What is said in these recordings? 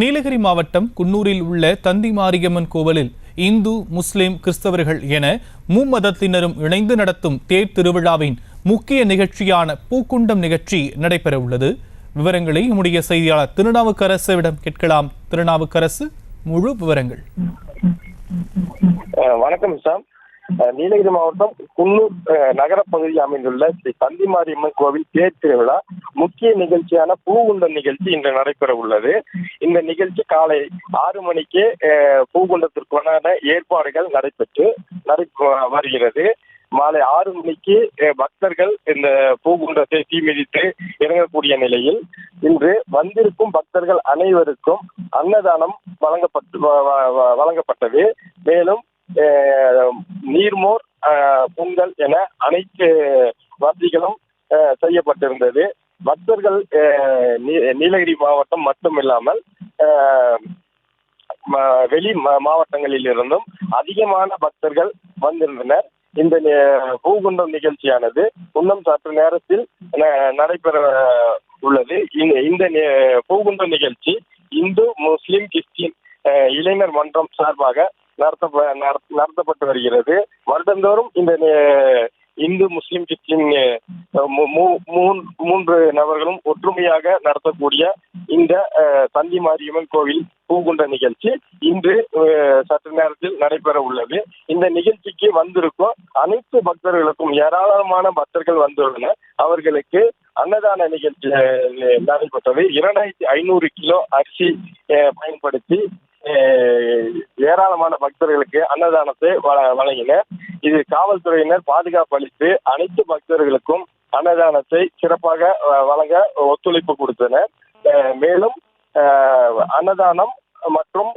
நீலகிரி மாவட்டம் குன்னூரில் உள்ள தந்தி மாரியம்மன் கோவிலில் இந்து, முஸ்லிம், கிறிஸ்தவர்கள் என மும்மதத்தினரும் இணைந்து நடத்தும் தேர் திருவிழாவின் முக்கிய நிகழ்ச்சியான பூக்குண்டம் நிகழ்ச்சி நடைபெற உள்ளது. விவரங்களை நம்முடைய செய்தியாளர் திருநாவுக்கரசுவிடம் கேட்கலாம். திருநாவுக்கரசு, முழு விவரங்கள். வணக்கம் சாம். நீலகிரி மாவட்டம் குன்னூர் நகர பகுதியில் அமைந்துள்ள ஸ்ரீ தந்தி மாரியம்மன் கோவில் தேர் திருவிழா முக்கிய நிகழ்ச்சியான பூகுண்டம் நிகழ்ச்சி இன்று நடைபெற உள்ளது. இந்த நிகழ்ச்சி காலை 6 மணிக்கு பூகுண்டத்திற்கான ஏற்பாடுகள் நடைபெற்று வருகிறது. மாலை 6 மணிக்கு பக்தர்கள் இந்த பூகுண்டத்தை தீமிதித்து இறங்கக்கூடிய நிலையில் இன்று வந்திருக்கும் பக்தர்கள் அனைவருக்கும் அன்னதானம் வழங்கப்பட்டது. மேலும் நீர்மோர், பொங்கல் என அனைத்து வசதிகளும் செய்யப்பட்டிருந்தது. பக்தர்கள் நீலகிரி மாவட்டம் மட்டுமில்லாமல் வெளி மாவட்டங்களில் இருந்தும் அதிகமான பக்தர்கள் வந்திருந்தனர். இந்த பூகுண்டம் நிகழ்ச்சியானது இன்னும் சற்று நேரத்தில் நடைபெற உள்ளது. இந்த பூகுண்டம் நிகழ்ச்சி இந்து, முஸ்லிம், கிறிஸ்டின் இளைஞர் மன்றம் சார்பாக நடத்தப்பட்டு வருகிறது. வருடந்தோறும் இந்த இந்து, முஸ்லிம், கிறிஸ்டின் மூன்று நபர்களும் ஒற்றுமையாக நடத்தக்கூடிய இந்த தந்தி மாரியம்மன் கோவில் பூகுண்ட நிகழ்ச்சி இன்று சற்று நேரத்தில் நடைபெற உள்ளது. இந்த நிகழ்ச்சிக்கு வந்திருக்கும் அனைத்து பக்தர்களுக்கும் ஏராளமான பக்தர்கள் வந்துள்ளனர். அவர்களுக்கு அன்னதான நிகழ்ச்சி நடைபெற்றது. 2500 கிலோ அரிசி பயன்படுத்தி ஏராளமான பக்தர்களுக்கு அன்னதானத்தை வழங்கினர். இது காவல்துறையினர் பாதுகாப்பு அளித்து அனைத்து பக்தர்களுக்கும் அன்னதானத்தை சிறப்பாக வழங்க ஒத்துழைப்பு கொடுத்தனர். மேலும் அன்னதானம் மற்றும்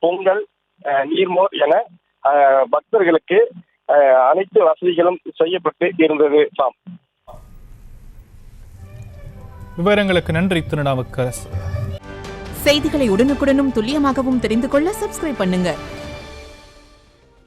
பொங்கல், நீர்மோர் என பக்தர்களுக்கு அனைத்து வசதிகளும் செய்யப்பட்டு இருந்தது. சாம், விவரங்களுக்கு நன்றி திருநாவுக்கரசு. செய்திகளை உடனுக்குடனும் துல்லியமாகவும் தெரிந்து கொள்ள சப்ஸ்கிரைப் பண்ணுங்க.